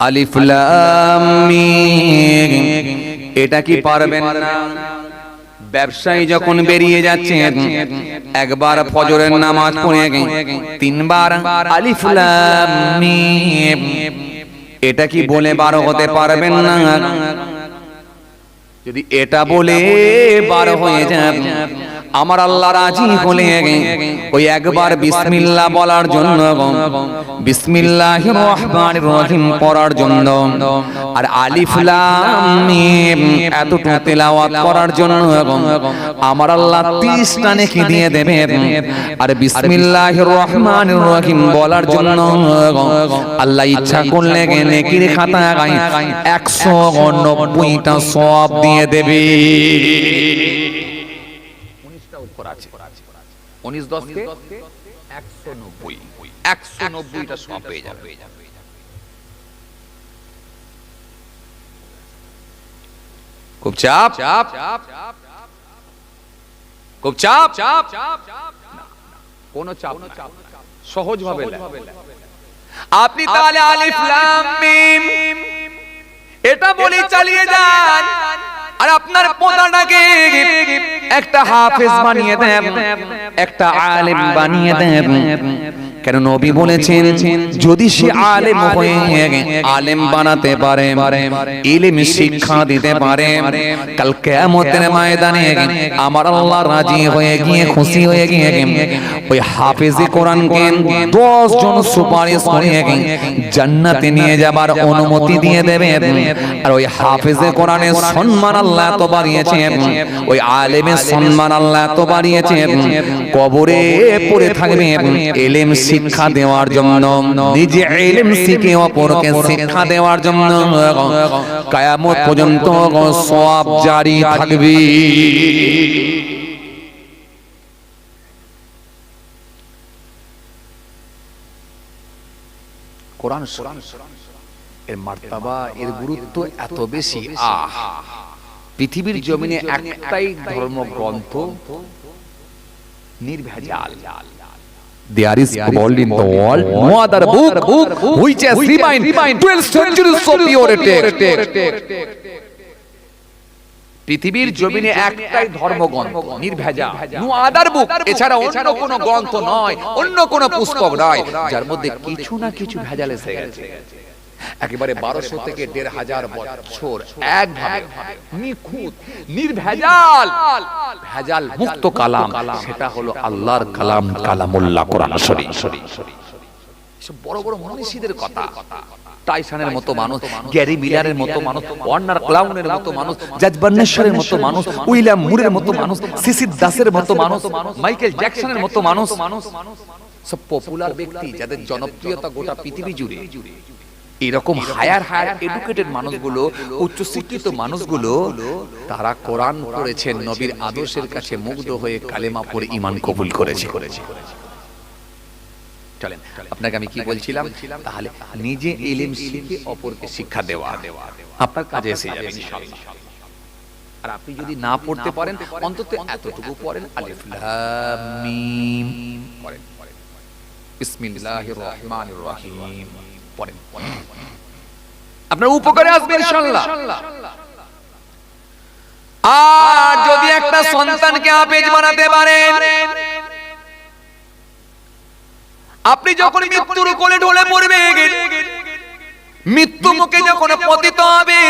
আলিফ লাম মিম, এটা কি পারবেন না? ব্যবসায়ী যখন বেরিয়ে যাচ্ছে, একবার ফজরের নামাজ পড়ে তিনবার আলিফ লাম মিম, এটা কি বলে 12 হতে পারবেন না? যদি এটা বলে 12 হয়ে যায়, আমার আল্লাহ রাজি হলে ওই একবার বিসমিল্লাহ বলার জন্য, বিসমিল্লাহির রহমানির রহিম পড়ার জন্য, আর আলিফ লাম মিম এতটুকু তেলাওয়াত করার জন্য আমার আল্লাহ 30টা নেকি দিয়ে দেবে। আর বিসমিল্লাহির রহমানির রহিম বলার জন্য আল্লাহ ইচ্ছা করলে নেকির খাতায় 190টা সওয়াব দিয়ে দেবে। 19 10 কে 190টা সওয়াব পেয়ে যাবে। খুব চাপ, খুব চাপ, কোন চাপ না, সহজ ভাবে আপনি তাহলে আলিফ লাম মিম এটা বলে চালিয়ে যান, আর আপনার পোতাটাকে একটা হাফেজ বানিয়ে দেন, একটা আলেম বানিয়ে দেন। কেন নবী বলেছেন, যদি সে আলেম হয়ে আলেম বানাতে পারে, ইলম শিক্ষা দিতে পারে, কাল কিয়ামতের ময়দানে আমার আল্লাহ রাজি হয়ে গিয়ে, খুশি হয়ে গিয়ে ওই হাফেজে কোরআনকে 10 জন সুপারিশ করে জান্নাতে নিয়ে যাবার অনুমতি দিয়ে দেবে। আর ওই হাফেজে কোরআনের সম্মান আল্লাহ এত বাড়িয়েছেন, ওই আলেমের সম্মান আল্লাহ এত বাড়িয়েছেন, কবরে পড়ে থাকবে ইলম শিক্ষা দেওয়ার জন্য, নিজে ইলম শিখে অপরকে শিক্ষা দেওয়ার জন্য, কিয়ামত পর্যন্ত সওয়াব জারি থাকবে। কোরআন এর মার্তাবা, এর গুরুত্ব এত বেশি। পৃথিবীর জমিনে একটাই ধর্মগ্রন্থ নির্ভেজাল। There is world in the world, no other book which has remained 12 centuries of purity. পৃথিবীর জমিনে একটাই ধর্মগ্রন্থ নির্ভেজাল, no other book, এছাড়া অন্য কোনো গ্রন্থ নয়, অন্য কোনো পুস্তক নয় যার মধ্যে কিছু না কিছু ভেজাল এসে গেছে। একেবারে 1200 থেকে 1500 বছর একভাবে নিখুঁত নির্ভেজাল, ভেজাল মুক্ত কালাম, সেটা হলো আল্লাহর কালাম, কালামুল্লাহ কোরআন শরীফ। সব বড় বড় মনীষীদের কথা, টাইসনের মতো মানুষ, গ্যারি মিলারের মতো মানুষ, ওয়ার্নার ক্লাউনের মতো মানুষ, জাজ বার্নেশ্বরের মতো মানুষ, উইলিয়াম মুরের মতো মানুষ, সিসির দাসের মতো মানুষ, মাইকেল জ্যাকসনের মতো মানুষ, সব পপুলার ব্যক্তি যাদের জনপ্রিয়তা গোটা পৃথিবী জুড়ে। এরকম হায়ার এডুকেটেড মানুষগুলো, উচ্চ শিক্ষিত মানুষগুলো, তারা কোরআন পড়েছেন, নবীর আদর্শের কাছে মুগ্ধ হয়ে কালেমা পড়ে ঈমান কবুল করেছে। চলেন, আপনাকে আমি কি বলছিলাম, তাহলে নিজে ইলম শিখে অপরকে শিক্ষা দেওয়া আপনার কাজে এসে যাবে ইনশাআল্লাহ। আর আপনি যদি না পড়তে পারেন, অন্তত এতটুকু পড়েন, আলিফ লাম মিম পড়েন, বিসমিল্লাহির রহমানির রহিম পড়েন, আপনার উপকারে আসবে ইনশাআল্লাহ। আর যদি একটা সন্তানকে হাফেজ বানাতে পারেন, আপনি যখন মৃত্যুর কোলে ঢলে পড়বে, মৃত্যু মুখে যখন পতিত হবে,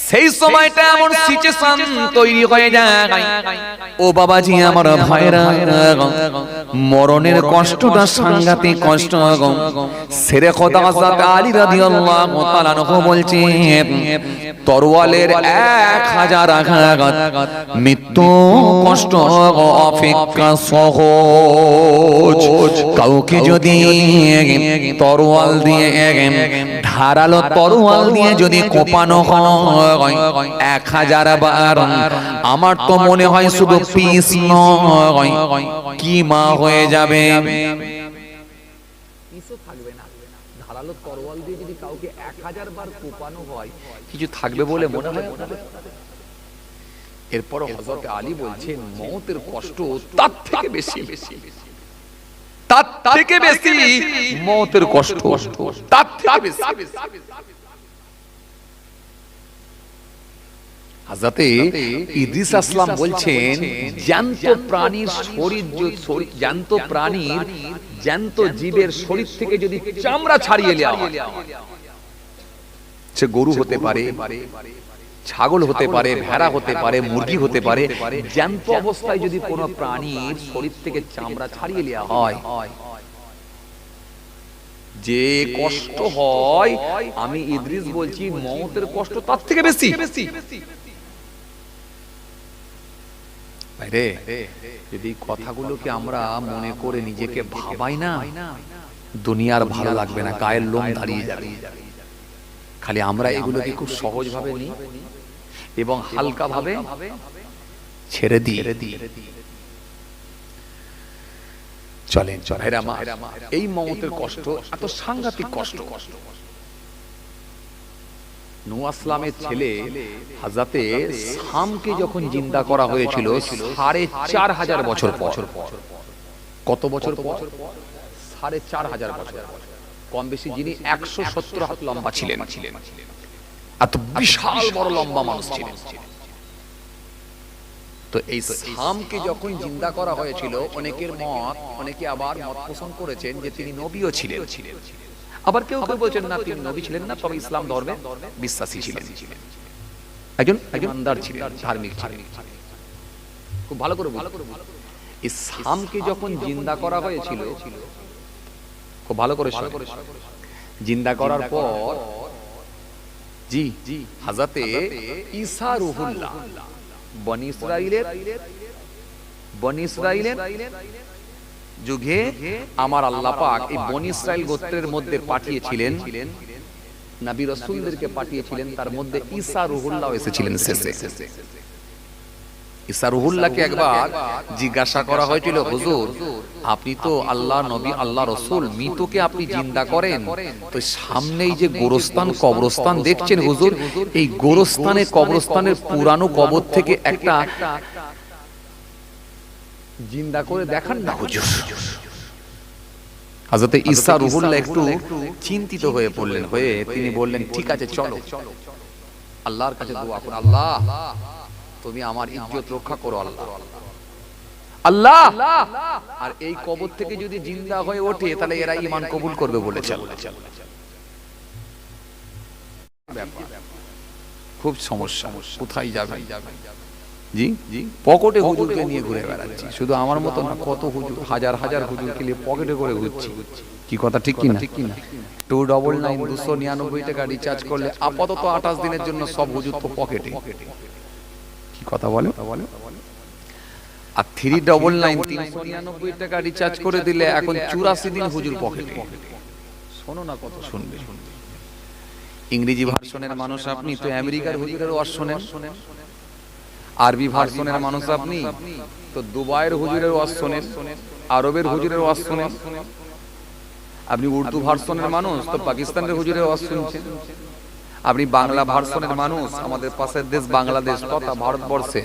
সেই সময়টা এমন সিচুয়েশন তৈরি হয়ে যায়, ও বাবাজি আমার ভাইরা, মরণের কষ্টটা সাংঘাতিক কষ্ট। সেরে খোদা হযরত আলী রাদিয়াল্লাহু তাআলা আনহু বলছেন, তরওয়ালের 1000 আঘাত মৃত্যু কষ্ট অপেক্ষা সহজ। কাউকে যদি তরোয়াল দিয়ে, ধারালো তরোয়াল দিয়ে যদি কোপানো হয় 1000 বার, আমার তো মনে হয় শুধু পিস নয়, কি মা হয়ে যাবে, পিসও থাকবে না। ধারালো তরোয়াল দিয়ে যদি কাউকে 1000 বার কোপানো হয়, কিছু থাকবে বলে মনে হয়? এরপর হযরত আলী বলছেন, মওতের কষ্ট তার থেকে বেশি, তার থেকে বেশি মওতের কষ্ট, তার থেকে বেশি। হযরতে ইদ্রিস আসলাম বলছেন জ্যান্ত প্রাণীর শরীর, জ্যান্ত প্রাণীর, জ্যান্ত জীবের শরীর থেকে যদি চামড়া ছাড়িয়ে নেওয়া হয়, সে গরু হতে পারে, ছাগল হতে পারে, ভেড়া হতে পারে, মুরগি হতে পারে, জ্যান্ত অবস্থায় যদি কোনো প্রাণীর শরীর থেকে চামড়া ছাড়িয়ে নেওয়া হয়, যে কষ্ট হয়, আমি ইদ্রিস বলছি মওতের কষ্ট তার থেকে বেশি। ভাইরে, যদি কথাগুলোকে আমরা মনে করে নিজেকে ভাবাই না, দুনিয়ার ভালো লাগবে না, গায়ের লোম দাঁড়িয়ে যাবে। খালি আমরা এগুলোকে খুব সহজ ভাবে নিই এবং হালকা ভাবে ছেড়ে দিই। চলেন ভাইরা মা, এই মওতের কষ্ট এত সাংঘাতিক কষ্ট। নূহ আসলামের ছেলে হযরতে শামকে যখন জিন্দা করা হয়েছিল ৪৫০০ বছর পর, কত বছর পর? ৪৫০০ বছর। কম বেশি যিনি ১৭০ হাত লম্বা ছিলেন, এত বিশাল বড় লম্বা মানুষ ছিলেন। তো এই শামকে যখন জিন্দা করা হয়েছিল, অনেকের মত, অনেকে আবার মত পোষণ করেছেন যে তিনি নবীও ছিলেন, আবার কেউ কেউ বলছেন না তিনি নবী ছিলেন না, তবে ইসলাম ধর্মে বিশ্বাসী ছিলেন, একজন ইমানদার ছিলেন, ধার্মিক ছিলেন। খুব ভালো করে এই শামকে যখন জিন্দা করা হয়েছিল, খুব ভালো করে জিন্দা করার পর জি হযরতে ঈসা রূহুল্লাহ বনি ইসরাইলের যুগে আমার আল্লাহ পাক এই বনি ইসরাইল গোত্রের মধ্যে পাঠিয়েছিলেন, নবী রাসূলদেরকে পাঠিয়েছিলেন, তার মধ্যে ঈসা রূহুল্লাহ এসেছিলেন শেষে। ঈসা রূহুল্লাহকে একবার জিজ্ঞাসা করা হয়েছিল, হুজুর আপনি তো আল্লাহ নবী, আল্লাহ রাসূল, মৃতকে আপনি জিন্দা করেন, তো সামনেই যে গোরস্থান, কবরস্থান দেখছেন হুজুর, এই গোরস্থানে, কবরস্থানের পুরানো কবর থেকে একটা জিন্দা করে দেখান না হুজুর। হযরতে ঈসা রূহুল্লাহ একটু চিন্তিত হয়ে পড়লেন, হয়ে তিনি বললেন ঠিক আছে চলো আল্লাহর কাছে দোয়া করো, আল্লাহ তুমি আমার ইজ্জত রক্ষা করো আল্লাহ, আর এই কবর থেকে যদি জিন্দা হয়ে ওঠে তাহলে এরা ঈমান কবুল করবে বলে চলো। খুব সমস্যা, কোথায় যাবে? জি পকেটে হুজুরকে নিয়ে ঘুরে বেড়াচ্ছি, শুধু আমার মতো না, কত হুজুর, হাজার হাজার হুজুরকে নিয়ে পকেটে করে ঘুরছি। কি কথা ঠিক কি না? 299 299 টাকা রিচার্জ করলে আপাতত 28 দিনের জন্য সব হুজুর তো পকেটে। কি কথা বলে? আর 399 399 টাকা রিচার্জ করে দিলে এখন 84 দিন হুজুর পকেটে। শোনো না কত শুনবে। ইংরেজি ভার্সনের মানুষ আপনি, তো আমেরিকার হুজুরের ওয়াজ শোনেন। আরবি ভার্সনের মানুষ আপনি, তো দুবাইয়ের হুজুরের ওয়াজ শোনেন, আরবের হুজুরের ওয়াজ শোনেন। আপনি উর্দু ভার্সনের মানুষ, তো পাকিস্তানের হুজুরের ওয়াজ শুনছেন। আপনি বাংলা ভার্সনের মানুষ, আমাদের পাশের দেশ বাংলাদেশ তথা ভারতবর্ষে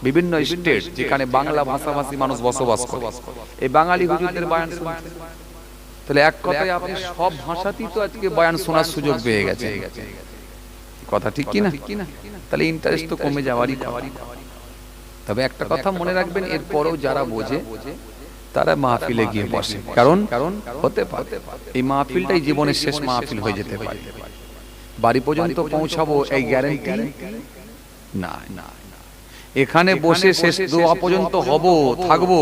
বিভিন্ন স্টেট যেখানে বাংলা ভাষাভাষী মানুষ বসবাস করে, এই বাঙালি হুজুরদের বয়ান শুনছেন। তাহলে এক কথায় আপনি সব ভাষাতেই তো আজকে বয়ান শোনার সুযোগ পেয়ে গেছেন। কথা ঠিক কি না? তাহলে ইন্টারেস্ট তো কমে যাওয়ারই কথা। তবে একটা কথা মনে রাখবেন, এরপরেও যারা বোঝে তারা মাহফিলে গিয়ে বসে, কারণ হতে পারে এই মাহফিলটাই জীবনের শেষ মাহফিল হয়ে যেতে পারে। বাড়ি পর্যন্ত পৌঁছাবো এই গ্যারান্টি না, এখানে বসে শেষ দোয়া পর্যন্ত হব, থাকবো,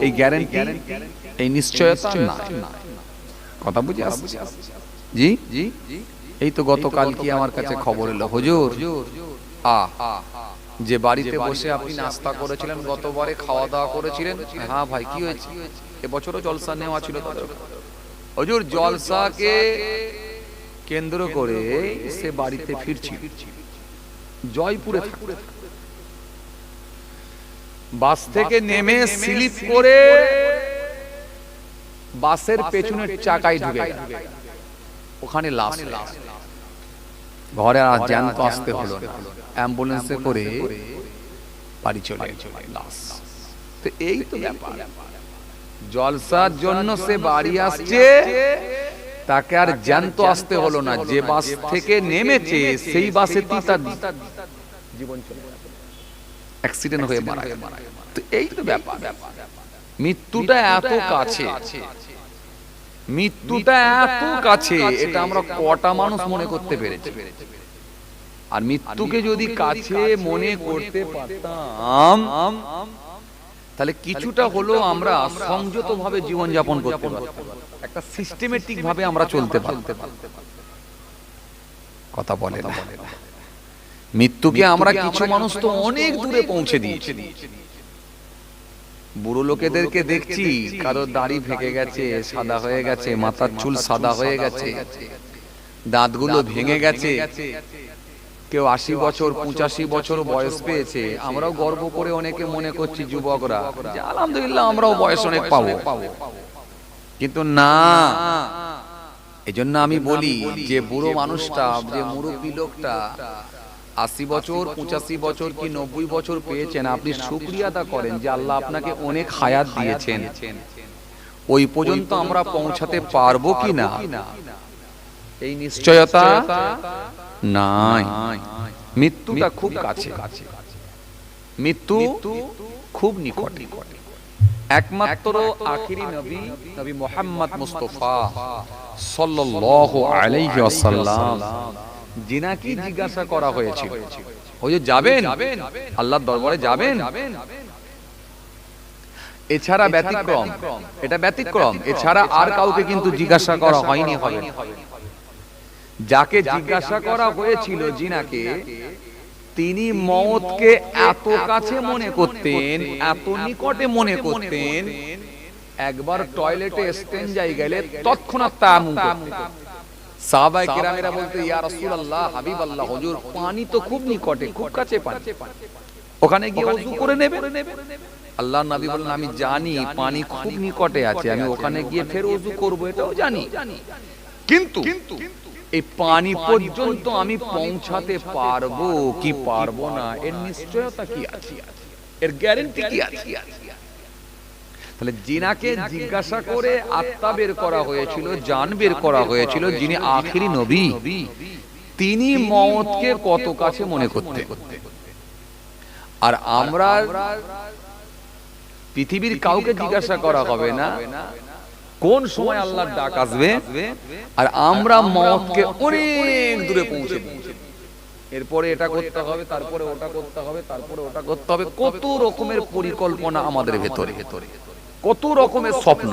এই গ্যারান্টি, এই নিশ্চয়তা না। কথা বুঝে আসছে? জি এই তো গতকাল কি আমার কাছে খবর এলো, হুজুর যে বাড়িতে বসে আপনি নাস্তা করেছিলেন, গতবারে খাওয়া দাওয়া করেছিলেন, হ্যাঁ ভাই কি হয়েছে? এবছরও জলসা নেওয়া ছিল হুজুর, জলসাকে কেন্দ্র করে সে বাড়িতে ফিরছিল, জয়পুরে থাকে, বাস থেকে নেমে স্লিপ করে বাসের পেছনের চাকায় ঢুকে গেল, ওখানে লাশ। ঘরে আর জ্যান্ত আসতে হলো না, অ্যাম্বুলেন্সে করে বাড়ি চলে লাশ। তো এই তো ব্যাপার। জলসার জন্য সে বাড়ি আসছে, তাকে আর জ্যান্ত আসতে হলো না, যে বাস থেকে নেমেছে সেই বাসেতেই তার জীবন চলে গেল, অ্যাক্সিডেন্ট হয়ে মারা গেল। তো এই তো ব্যাপার, মৃত্যুটা এত কাছে, মৃত্যুটা এত কাছে, এটা আমরা কটা মানুষ মনে করতে পেরেছি? আর মৃত্যুকে যদি কাছে মনে করতে পারতাম, তাহলে কিছুটা হলো আমরা সংযত ভাবে জীবন যাপন করতে পারতাম, একটা সিস্টেমেটিক ভাবে আমরা চলতে পারতাম। কথা বলে না, মৃত্যুকে আমরা কিছু মানুষ তো অনেক দূরে পৌঁছে দিয়েছি। বুড়ো লোকেদেরকে দেখছি, কারো দাড়ি ভেঙে গেছে, সাদা হয়ে গেছে, মাথার চুল সাদা হয়ে গেছে, দাঁতগুলো ভেঙে গেছে, কেউ 80 বছর 85 বছর বয়স পেয়েছে। আমরাও গর্ব করে অনেকে মনে করছি যুবকরা যে আলহামদুলিল্লাহ আমরাও বয়স অনেক পাবো, কিন্তু না। এজন্য আমি বলি যে বুড়ো মানুষটা, যে মুরব্বী লোকটা 80 বছর 85 বছর কি 90 বছর পেয়েছেন, আপনি শুকরিয়া আদা করেন যে আল্লাহ আপনাকে অনেক হায়াত দিয়েছেন। ওই পর্যন্ত আমরা পৌঁছাতে পারবো কি না, এই নিশ্চয়তা নাই। মৃত্যুটা খুব কাছে, মৃত্যু খুব নিকটে। একমাত্র আখিরি নবী, নবী মুহাম্মদ মুস্তাফা সাল্লাল্লাহু আলাইহি ওয়াসাল্লাম, যিনাকে জিজ্ঞাসা করা হয়েছিল, ওই যে যাবেন আল্লাহর দরবারে যাবেন, এছাড়া ব্যতিক্রম, এটা ব্যতিক্রম, এছাড়া আর কাউকে কিন্তু জিজ্ঞাসা করা হয়নি। যাকে জিজ্ঞাসা করা হয়েছিল, যিনাকে, তিনি মওতকে এত কাছে মনে করতেন, এত নিকটে মনে করতেন, একবার টয়লেটে স্টেঞ্জায় গেলে তৎক্ষণাৎ তায়াম্মুম করতেন। সাহাবায়ে কেরামেরা বলতে, ইয়া রাসূলুল্লাহ, হাবিবাল্লাহ, হুজুর পানি তো খুব নিকটে, খুব কাছে পানি, ওখানে গিয়ে ওযু করে নেবে। আল্লাহর নবী বললেন, আমি জানি পানি খুব নিকটে আছে, আমি ওখানে গিয়ে ফের ওযু করব, এটাও জানি, কিন্তু এই পানি পর্যন্ত আমি পৌঁছাতে পারবো কি পারবো না, এর নিশ্চয়তা কি আছে, এর গ্যারান্টি কি আছে? তাহলে যিনাকে জিজ্ঞাসা করে আত্মা বের করা হয়েছিল, জান বের করা হয়েছিল, যিনি আখিরি নবী, তিনি মওতকে কত কাছে মনে করতেন। আর আমরা পৃথিবীর কাউকে জিজ্ঞাসা করা হবে না কোন সময় আল্লাহর ডাক আসবে, আর আমরা মওতকে অনেক দূরে পৌঁছে দিয়েছি। এরপরে এটা করতে হবে, তারপরে ওটা করতে হবে, তারপরে ওটা করতে হবে, কত রকমের পরিকল্পনা আমাদের ভেতরে, কত রকমের স্বপ্ন।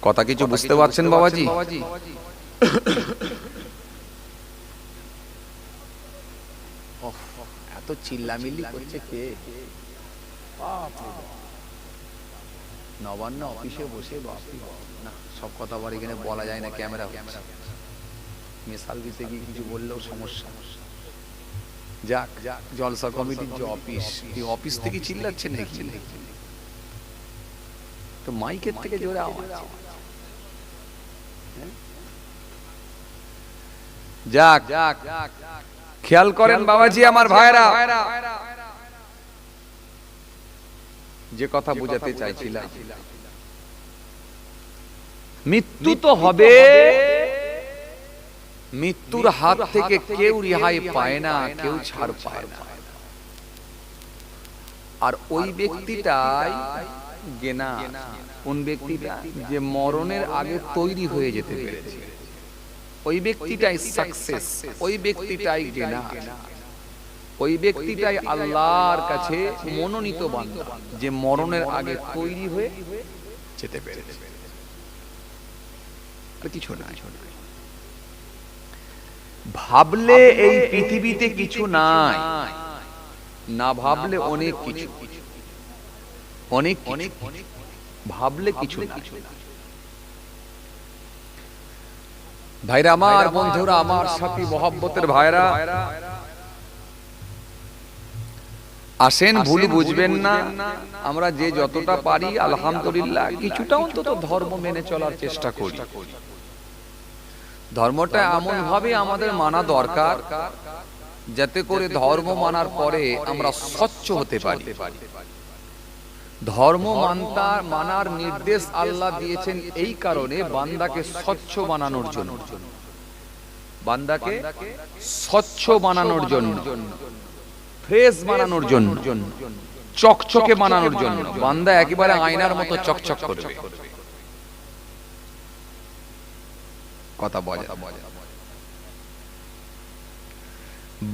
কথা কিছু বুঝতে পারছেন বাবাজি? এত চিল্লামিল্লি করছে কে? নবান্ন অফিসে বসে না, সব কথা আবার এখানে বলা যায় না, ক্যামেরা হচ্ছে, মিসাল দিতে গিয়ে কিছু বললেও সমস্যা। যাক, জলসা কমিটির যে অফিস, এই অফিস থেকে চিল্লাচ্ছে নাকি? তো মাইকের থেকে জোরে আওয়াজ। যাক, খেয়াল করেন বাবাজি, আমার ভাইরা, যে কথা বুঝাতে চাইছিলাম, মৃত্যু তো হবে, মৃত্যুর হাত থেকে কেউ রেহাই পায় না, কেউ ছাড় পায় না। আর ওই ব্যক্তিটাই গেনা, কোন ব্যক্তিটা? যে মরণের আগে তৈরি হয়ে যেতে পেরেছে, ওই ব্যক্তিটাই সাকসেস, ওই ব্যক্তিটাই গেনা, ওই ব্যক্তিটাই আল্লাহর কাছে মনোনীত বান্দা, যে মরণের আগে তৈরি হয়ে যেতে পেরেছে। আর কিছু না, ভাবলে এই পৃথিবীতে কিছু নাই, না ভাবলে অনেক কিছু, অনেক ভাবলে কিছু না। ভাইরা আমার, বন্ধুরা আমার, সাথী মহব্বতের ভাইরা, আসেন, ভুল বুঝবেন না। আমরা যে যতটা পারি আলহামদুলিল্লাহ কিছুটা অন্তত ধর্ম মেনে চলার চেষ্টা করি। ধর্মটা এমন ভাবে আমাদের মানা দরকার যাতে করে ধর্ম মানার পরে আমরা স্বচ্ছ হতে পারি। ধর্ম মানার নির্দেশ আল্লাহ দিয়েছেন এই কারণে বান্দাকে স্বচ্ছ বানানোর জন্য, বান্দাকে স্বচ্ছ বানানোর জন্য, ফ্রেশ বানানোর জন্য, চকচকে বানানোর জন্য। বান্দা একেবারে আয়নার মতো চকচক করবে। কথা বলে,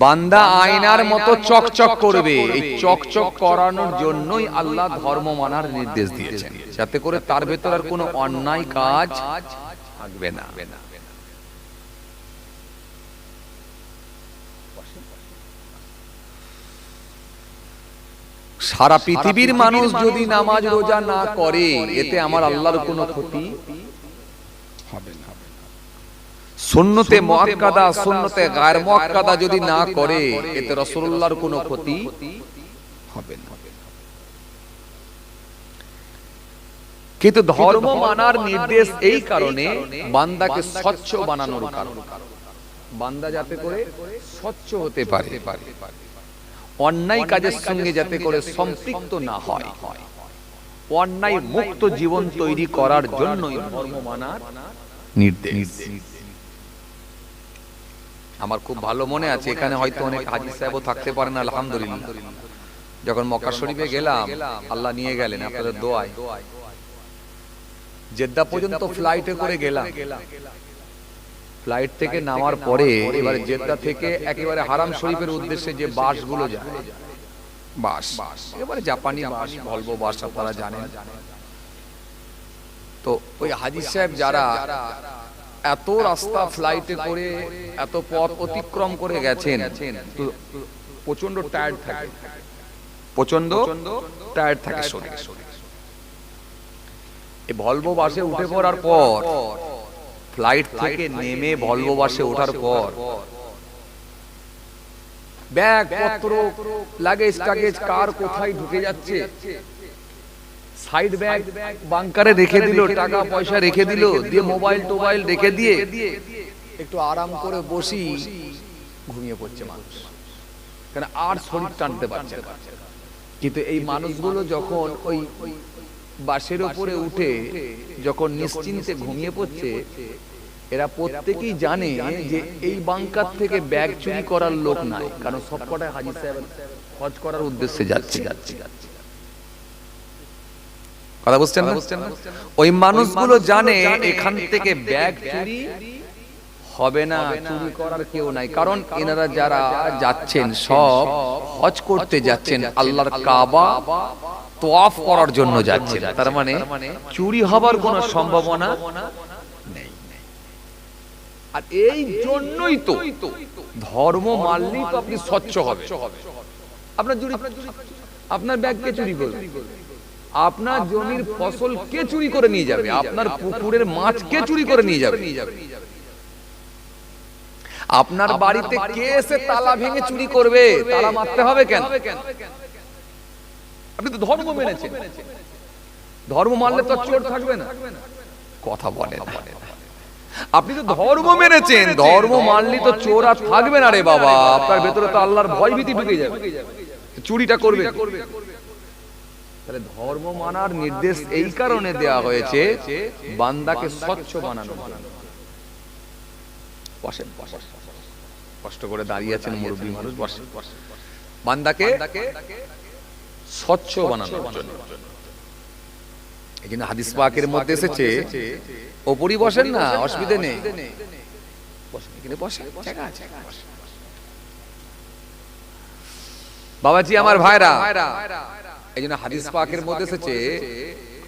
বান্দা আয়নার মতো চকচক করবে। এই চকচক করানোর জন্যই আল্লাহ ধর্ম মানার নির্দেশ দিয়েছেন, যাতে করে তার ভেতর আর কোনো অন্যায় কাজ থাকবে না। সারা পৃথিবীর মানুষ যদি নামাজ রোজা না করে, এতে আমার আল্লাহর কোনো ক্ষতি হবে না। সুন্নতে মুআক্কাদা, সুন্নতে গায়র মুআক্কাদা যদি না করে, এতে রাসূলুল্লাহর কোনো ক্ষতি হবে না। কিন্তু ধর্ম মানার নির্দেশ এই কারণে বান্দাকে স্বচ্ছ বানানোর কারণে, বান্দা যাতে করে স্বচ্ছ হতে পারে, অন্যায় কাজের সঙ্গে যাতে করে সম্পৃক্ত না হয়, অন্যায় মুক্ত জীবন তৈরি করার জন্যই ধর্ম মানার নির্দেশ। আমার খুব ভালো মনে আছে, এখানে হয়তো অনেক হাজী সাহেবও থাকতে পারেন, আলহামদুলিল্লাহ। যখন মক্কা শরীফে গেলাম, আল্লাহ নিয়ে গেলেন আপনাদের দোয়ায়, জেদ্দা পর্যন্ত ফ্লাইটে করে গেলাম। ফ্লাইট থেকে নামার পরে এবারে জেদ্দা থেকে একেবারে হারাম শরীফের উদ্দেশ্যে যে বাসগুলো যায়, বাস এবারে জাপানি বাস, ভলভো বাস, আপনারা জানেন। তো ওই হাজী সাহেব যারা এত রাস্তা ফ্লাইটে করে এত পথ অতিক্রম করে গেছেন, তো প্রচন্ড টায়ার্ড থাকে, প্রচন্ড টায়ার্ড থাকে শরীর। এই ভলভো বাসে উঠে পড়ার পর, ফ্লাইট থেকে নেমে ভলভো বাসে ওঠার পর, ব্যাগ পত্র, লাগেজ টাগেজ কার কোথায় ঢুকে যাচ্ছে, সাইড ব্যাগ বাংকারে রেখে দিল, টাকা পয়সা রেখে দিল, দিয়ে মোবাইল টোবাইল রেখে দিয়ে একটু আরাম করে বসি ঘুমিয়ে পড়ছে মানুষ, কারণ আর শরীর টানতে পারছে না। কিন্তু এই মানুষগুলো যখন ওই বাসের উপরে উঠে যখন নিশ্চিন্তে ঘুমিয়ে পড়ছে, এরা প্রত্যেকেই জানে যে এই বাংকার থেকে ব্যাগ চুরি করার লোক নাই, কারণ সবকটাই হাজী সাহেব হজ করার উদ্দেশ্যে যাচ্ছে। কথা বুঝছেন না? ওই মানুষগুলো জানে এখান থেকে ব্যাগ চুরি হবে না, চুরি করার কেউ নাই, কারণ এনারা যারা যাচ্ছেন সব হজ করতে যাচ্ছেন, আল্লাহর কাবা তওয়াফ করার জন্য যাচ্ছেন। তার মানে চুরি হবার কোনো সম্ভাবনা নেই। আর এই জন্যই তো ধর্ম মানলেই তো আপনি স্বচ্ছ হবে। আপনার ব্যাগ কে চুরি করবে? আপনার জমির ফসল কে চুরি করে নিয়ে যাবে? আপনার পুকুরের মাছ কে চুরি করে নিয়ে যাবে? আপনার বাড়িতে কে এসে তালা ভেঙে চুরি করবে? তালা মারতে হবে কেন? আপনি তো ধর্ম মেনেছেন, ধর্ম মানলে তো চোর থাকবে না। কথা বলে, আপনি তো ধর্ম মেনেছেন, ধর্ম মানলে তো চোর আর থাকবে না রে বাবা। আপনার ভেতরে তো আল্লাহর ভয় ভীতি ঢুকে যাবে, চুরিটা করবে। তাহলে ধর্ম মানার নির্দেশ এই কারণে দেয়া হয়েছে বান্দাকে স্বচ্ছ বানানো। বসেন, কষ্ট করে দাঁড়িয়ে আছেন মুরব্বী মানুষ, বসেন। বান্দাকে স্বচ্ছ বানানোর জন্য এই জন্য হাদিস পাকের মধ্যে এসেছে, ওপরই বসেন না, অসুবিধা নেই, বসেন, জায়গা আছে। বাবাজি আমার ভাইরা, এই জন্য হাদিস পাকের মধ্যে এসেছে,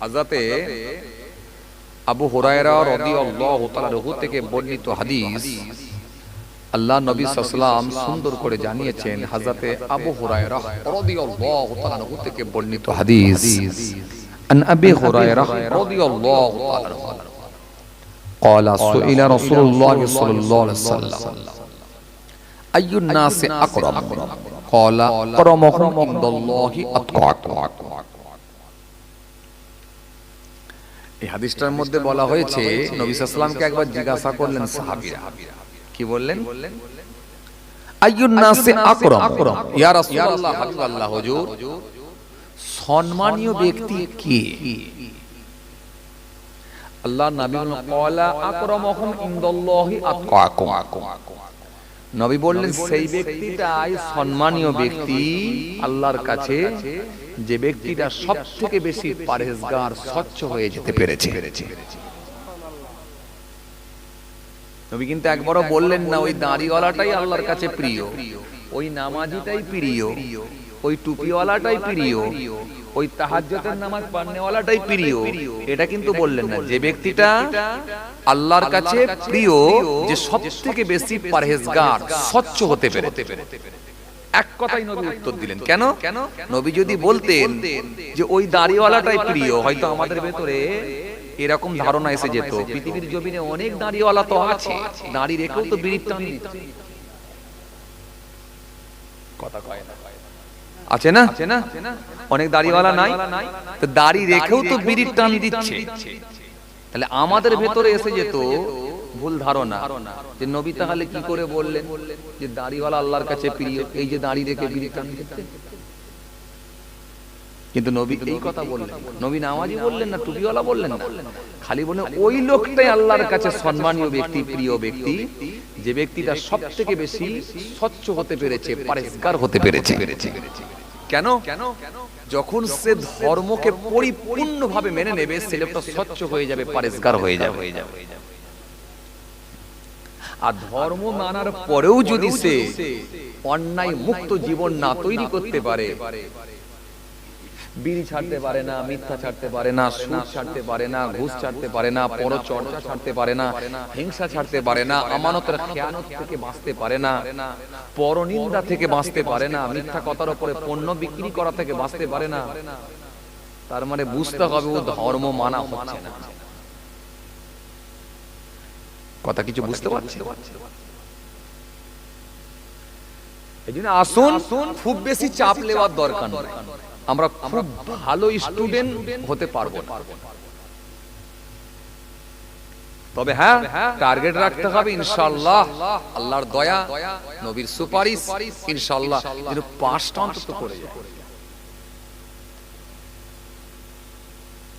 হযরতে আবু হুরায়রা রাদিয়াল্লাহু তাআলা আনহু থেকে বর্ণিত হাদিস, আল্লাহ নবী সাল্লাল্লাহু আলাইহি ওয়াসাল্লাম সুন্দর করে জানিয়েছেন। হযরতে আবু হুরায়রা রাদিয়াল্লাহু তাআলা আনহু থেকে বর্ণিত হাদিস, আন আবি হুরায়রা রাদিয়াল্লাহু তাআলা আনহু قال سئل رسول الله صلى الله عليه وسلم أي الناس أقرب قال أكرمهم عند الله أتقاكم। এই হাদিসটার মধ্যে বলা হয়েছে, নবী সাল্লাল্লাহু আলাইহি ওয়াসাল্লামকে একবার জিজ্ঞাসা করলেন সাহাবীরা, কি বললেন? আইয়ুন নাসি আকরাম, ইয়া রাসূলুল্লাহ, হাবিবাল্লাহ হুজুর, সম্মানীয় ব্যক্তি কে? আল্লাহর নবী বললেন ক্বালা আকরামুহুম ইনদাল্লাহি আতকাকুম। নবী বললেন সেই ব্যক্তিটাই সম্মানীয় ব্যক্তি আল্লাহর কাছে, যে ব্যক্তিটা সবথেকে বেশি পরহেজগার, স্বচ্ছ হয়ে যেতে পেরেছে। নবী কিন্তু একবারও বললেন না ওই দাড়িওয়ালাটাই আল্লাহর কাছে প্রিয়, ওই নামাজিটাই প্রিয়, ওই টুপিওয়ালাটাই প্রিয়, ওই তাহাজ্জুদের নামাজ পড়নেওয়ালাটাই প্রিয়। এটা কিন্তু বললেন না। যে ব্যক্তিটা আল্লাহর কাছে প্রিয়, যে সবথেকে বেশি পরহেজগার, স্বচ্ছ হতে পেরেছে, এক কথাই নবী উত্তর দিলেন। কেন? নবী যদি বলতেন যে ওই দাড়িওয়ালাটাই প্রিয়, হয়তো আমাদের ভেতরে এরকম ধারণা এসে যেত পৃথিবীর জমিনে অনেক দাড়িওয়ালা তো আছে, দাড়ি রেখেও তো বিড়ির টান দিচ্ছে। কথা কয় না, আছে না? অনেক দাড়িওয়ালা নাই, তো দাড়ি রেখেও তো বিড়ির টান দিচ্ছে। তাহলে আমাদের ভেতরে এসে যেত ভুল ধারণা যে নবী তাহলে কি করে বললেন যে দাড়িওয়ালা আল্লাহর কাছে প্রিয়, এই যে দাড়ি রেখে বিড়ির টান দিচ্ছে। কিন্তু নবী এই কথা বললেন, নবী নামাজি বললেন না, টুপিওয়ালা বললেন না, খালি বললেন ওই লোকটাই আল্লাহর কাছে সম্মানীয় ব্যক্তি, প্রিয় ব্যক্তি, যে ব্যক্তিটা সবথেকে বেশি স্বচ্ছ হতে পেরেছে, পরহেজগার হতে পেরেছে। কেন? যখন সে ধর্মকে পরিপূর্ণভাবে মেনে নেবে, সে লোকটা স্বচ্ছ হয়ে যাবে, পরহেজগার হয়ে যাবে। আর ধর্ম মানার পরেও যদি সে অন্যায় মুক্ত জীবন না তৈরি করতে পারে, বিড়ি ছাড়তে পারে না, মিথ্যা ছাড়তে পারে না, সুদ ছাড়তে পারে না, ঘুষ ছাড়তে পারে না, পরচর্চা ছাড়তে পারে না, হিংসা ছাড়তে পারে না, আমানতের খেয়ানত থেকে বাঁচতে পারে না, পরনিন্দা থেকে বাঁচতে পারে না, মিথ্যা কথার উপরে পণ্য বিক্রি করা থেকে বাঁচতে পারে না, তার মানে বুঝতে হবে ও ধর্ম মানা হচ্ছে না। কথা কিছু বুঝতে পারছে? এই জন্য আসুন, খুব বেশি চাপ নেওয়ার দরকার নেই। আমরা খুব ভালো স্টুডেন্ট হতে পারবো না, তবে হ্যাঁ টার্গেট রাখতে হবে ইনশাআল্লাহ, আল্লাহর দয়া, নবীর সুপারিশ, ইনশাআল্লাহ যেন পাঁচটা অন্তত করে যায়।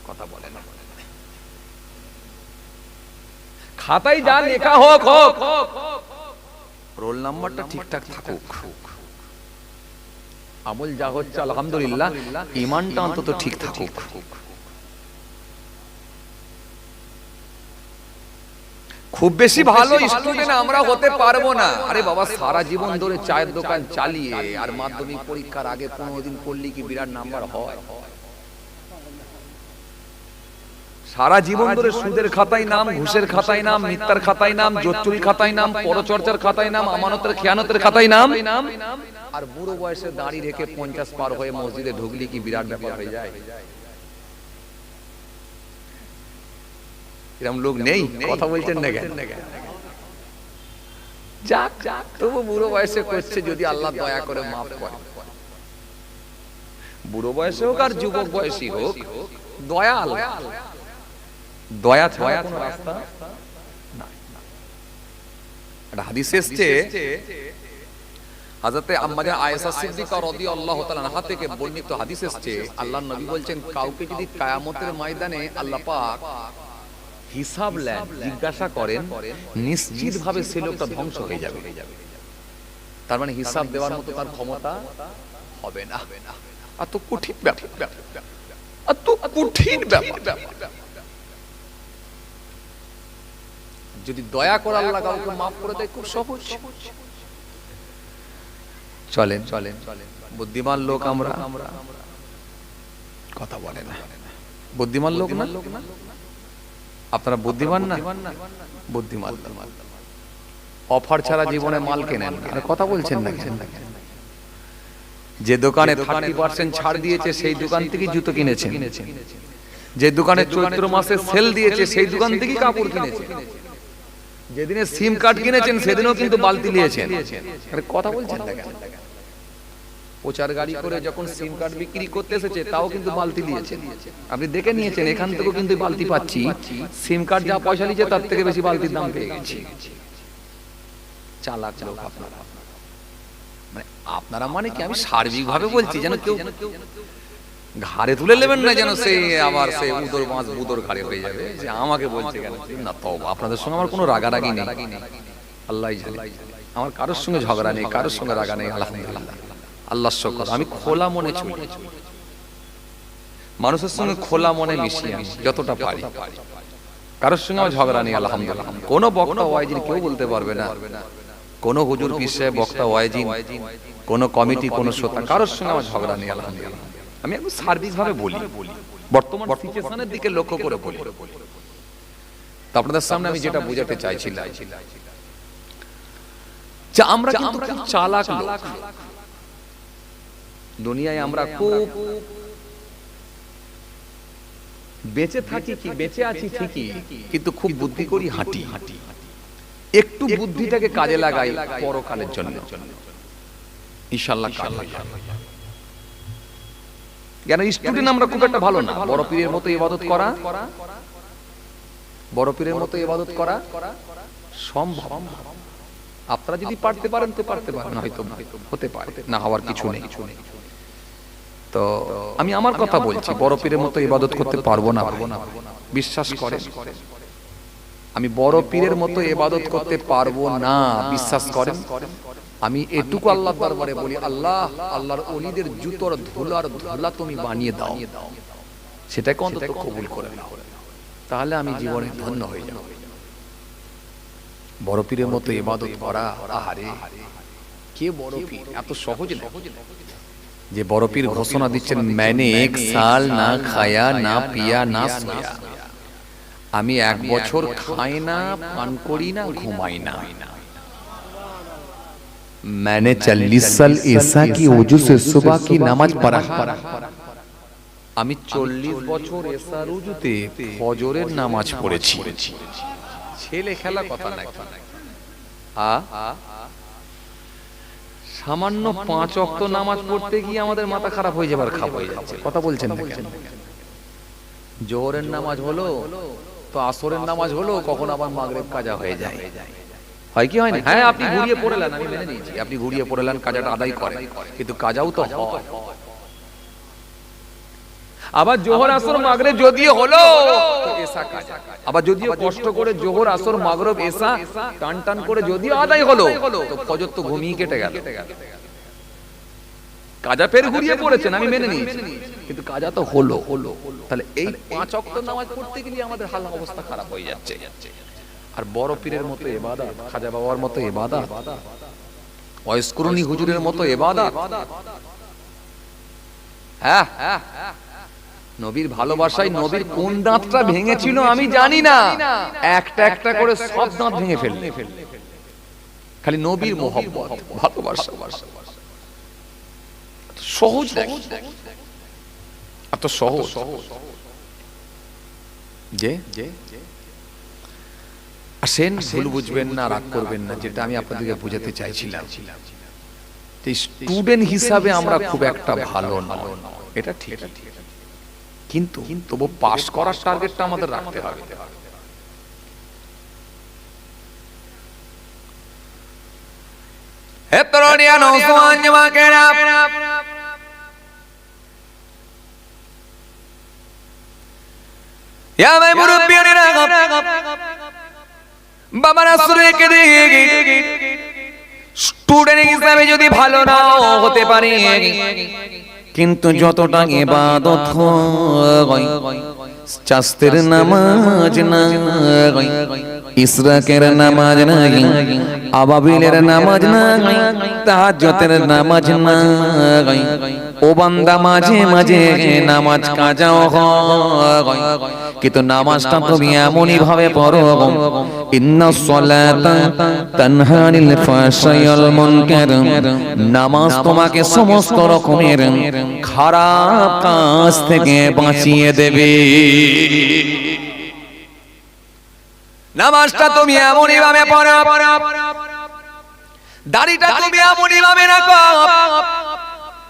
কথা বলে না, খাতায় যা লেখা হোক, রোল নাম্বারটা ঠিকঠাক থাকুক, আমল যা হচ্ছে আলহামদুলিল্লাহ, ঈমানটা অন্তত ঠিক থাকুক। খুব বেশি ভালো স্টুডেন্ট আমরা হতে পারবো না। আরে বাবা, সারা জীবন ধরে চায়ের দোকান চালিয়ে আর মাধ্যমিক পরীক্ষার আগে 15 দিন পড়লে কি বিরাট নাম্বার হয়? সারা জীবন ধরে সুদের খাতায় নাম, ঘুষের খাতায় নাম, মিথ্যার খাতায় নাম, জোচ্চুরি খাতায় নাম, পরচর্চার খাতায় নাম, আমানতের খেয়ানতের খাতায় নাম, আর বুড়ো বয়সে দাড়ি রেখে 50 পার হয়ে মসজিদে ঢুকলি কি বিরাট ব্যাপার হয়ে যায়? এরকম লোক নেই? কথা বলছেন না কেন? যাক, তবু বুড়ো বয়সে করছে, যদি আল্লাহ দয়া করে মাফ করে। বুড়ো বয়সে হোক আর যুবক বয়সী হোক, দয়া আল্লাহ, দয়া ছাড়া কোনো রাস্তা নাই। একটা হাদিসে এসেছে হযরতে আম্মা আয়েশা সিদ্দিকা রাদিয়াল্লাহু তাআলা আনহা থেকে বর্ণিত হাদিস এসেছে, আল্লাহর নবী বলছেন কাউকে যদি কিয়ামতের ময়দানে আল্লাহ পাক হিসাব নেন, জিজ্ঞাসা করেন, নিশ্চিতভাবে সে লোকটা ধ্বংস হয়ে যাবে। তার মানে হিসাব দেওয়ার মতো তার ক্ষমতা হবে না। এত কঠিন ব্যাপার, এত কঠিন ব্যাপার। যদি দয়া করে আল্লাহ কাউকে মাফ করে দেয়, খুব সহজ। চলেন বুদ্ধিমান লোক আমরা, কথা বলে না, বুদ্ধিমান লোক না? আপনারা বুদ্ধিমান না? বুদ্ধিমান। অফার ছাড়া জীবনে মাল কেনেন না। আরে কথা বলছেন না কেন? যে দোকানে 30% ছাড় দিয়েছে সেই দোকান থেকে জুতো কিনেছেন, যে দোকানে চৈত্র মাসে সেল দিয়েছে সেই দোকান থেকে কাপড় কিনেছেন, যেদিনে সিম কার্ড কিনেছেন সেদিনও কিন্তু বালতি নিয়েছেন। আরে কথা বলছেন না কেন? প্রচার গাড়ি করে যখন সিম কার্ড বিক্রি করতে এসেছে তাও কিন্তু বালতি দিয়েছেন। আপনি দেখে নিয়েছেন, এখান থেকেও কিন্তু বালতি পাচ্ছি, সিম কার্ড যা পয়সা নিয়েছে তার থেকে বেশি বালতির দাম পেয়ে গেছি। চালাক লোক আপনারা। আপনারা মানে কি আমি সার্বিক ভাবে বলছি, যেন কেউ ঘাড়ে তুলে নেবেন না, যেন সে আবার সে উদর মাছ বুদর ঘাড়ে হয়ে যাবে যে আমাকে বলছে কেন না। তো আপনাদের সঙ্গে আমার কোনো রাগারাগি নেই, আল্লাহই জানে। আমার কারোর সঙ্গে ঝগড়া নেই, কারোর সঙ্গে রাগা নেই, আলহামদুলিল্লাহ, আল্লাহর শুকর। আমি খোলা মনে চলি, মানুষের সঙ্গে খোলা মনে মিশি আমি যতটা পারি, কারোর সঙ্গে আমার ঝগড়া নেই, আলহামদুলিল্লাহ। কোনো বক্তা ওয়াইজিন কেউ বলতে পারবে না, কোনো হুজুর পীর সাহেব বক্তা ওয়াইজিন, কোনো কমিটি, কোনো শ্রোতা, কারোর সঙ্গে আমার ঝগড়া নেই, আলহামদুলিল্লাহ। আমি একটু সার্ভিস ভাবে বলি, বর্তমান সিচুয়েশনের দিকে লক্ষ্য করে বলি। তো আপনাদের সামনে আমি যেটা বোঝাতে চাইছিলাম যে আমরা কিন্তু খুব চালাক লোক দুনিয়ায়, আমরা খুব বেঁচে থাকি, কি বেঁচে আছি ঠিকই, কিন্তু খুব বুদ্ধি করি হাঁটি। একটু বুদ্ধিটাকে কাজে লাগাই পরকালের জন্য, ইনশাআল্লাহ কাজ হবে। কেন স্টুডেন্ট আমরা খুব একটা ভালো না। বড় পীরের মতো ইবাদত করা, বড় পীরের মতো ইবাদত করা সম্ভব। আপনারা যদি পারতে পারেন তো পারতে পারেন, হয়তো হতে পারে, না হওয়ার কিছু নেই। তো আমি আমার কথা বলছি, বড় পীরের মতো ইবাদত করতে পারবো না, বিশ্বাস করেন। আমি বড় পীরের মতো ইবাদত করতে পারবো না, বিশ্বাস করেন। আমি এটুকু আল্লাহর দরবারে বলি, আল্লাহ, আল্লাহর ওলিদের জুতোর ধুলার ধুলা তুমি বানিয়ে দাও, সেটাকে অন্তত কবুল করে নাও, তাহলে আমি জীবনে ধন্য হয়ে যাব। বড় পীরের মতো ইবাদত করা, আহারে কে বড় পীর, এত সহজ না। যে বড় পীর ঘোষণা দিচ্ছেন, मैंने 1 साल না খায়া না পিয়া না সোয়া, আমি 1 বছর খাই না, পান করি না, ঘুমাই না। मैंने 40 साल ऐसा की वजू से सुबह की नमाज पढ़ा, আমি 40 বছর এসা রুজুতে ফজরের নামাজ পড়েছি। ছেলে খেলা কথা নাকি? সামান্য 5 ওয়াক্ত নামাজ পড়তে গিয়ে আমাদের মাথা খারাপ হয়ে যাবার খারাপ হয়ে যাচ্ছে। কথা বলছেন না কেন? জোহরের নামাজ হলো তো আসরের নামাজ হলো, কখন আবার মাগরিব কাজা হয়ে যায়, হয় কি হয় না? হ্যাঁ, আপনি ঘুরিয়ে পড়লেন, আমি মেনে নিয়েছি, আপনি ঘুরিয়ে পড়লেন, কাজাটা আদায় করেন, কিন্তু কাজাও তো হয়। আবার জোহর আসর মাগরিব যদিও হলো তো এসা কাজা, আবার যদিও কষ্ট করে জোহর আসর মাগরিব এসা টান টান করে যদিও আদায় হলো তো ফজর তো ঘুমিয়ে কেটে গেল। কাজা ফের ঘুরিয়ে পড়েছেন, আমি মেনে নিয়েছি, কিন্তু কাজা তো হলো। তাহলে এই 5 ওয়াক্ত নামাজ পড়তে গেলে আমাদের হাল অবস্থা খারাপ হয়ে যাচ্ছে। আর বড় পীরের মতো ইবাদত, খাজা বাবার মতো ইবাদত, ওয়াইসকুরুনি হুজুরের মতো ইবাদত, হ্যাঁ, নবীর ভালোবাসায় নবীর কোন দাঁতটা ভেঙেছিল আমি জানি না, একটা একটা করে সব দাঁত ভেঙে ফেললে, খালি নবীর মোহব্বত, ভালোবাসা। সহজ, এত সহজ যে আসেন, ভুল বুঝবেন না, রাগ করবেন না, যেটা আমি আপনাদেরকে বোঝাতে চাইছিলাম, স্টুডেন্ট হিসাবে আমরা খুব একটা ভালো নয়, এটা ঠিক, কিন্তু তবু পাস করার টার্গেটটা আমাদের রাখতে হবে। হে তরুণিয়া নওজওয়ান যুবকেরা, ইয়া ভাই মুরব্বিয়ানেরা, বাবারা শুনে কে দেখি, স্টুডেন্ট হিসাবে যদি ভালো নাও হতে পারে, কিন্তু যতটা ইবাদত হয়, চাস্তের নামাজ নাই, ইসরাকের নামাজ নাই, আবাবিলের নামাজ নাই, তাহাজ্জুদের নামাজ নাই, ও বান্দা মাঝে মাঝে নামাজ কাজাও হয়, কিন্তু নামাজটা তুমি এমনই ভাবে পড়ো, ইন্নাস সালাতা তানহা আনিল ফাহশাই ওয়াল মুনকার, নামাজ তোমাকে সমস্ত রকমের খারাপ কাজ থেকে বাঁচিয়ে দেবে। নামাজটা তুমি এমনই ভাবে পড়ো, দাড়িটা তুমি এমনই ভাবে রাখো,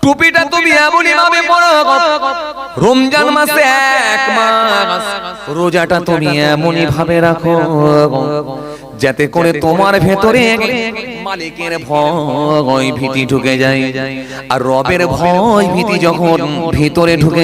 টুপিটা তুমি এমনই ভাবে পড়ো, রমজান মাসে 1 মাস রোজাটা তুমি এমনই ভাবে রাখো, যাতে করে তোমার ভেতরে মালিকের ভয় ভীতি ঢুকে যায়। আর রবের ভয় ভীতি যখন ভিতরে ঢুকে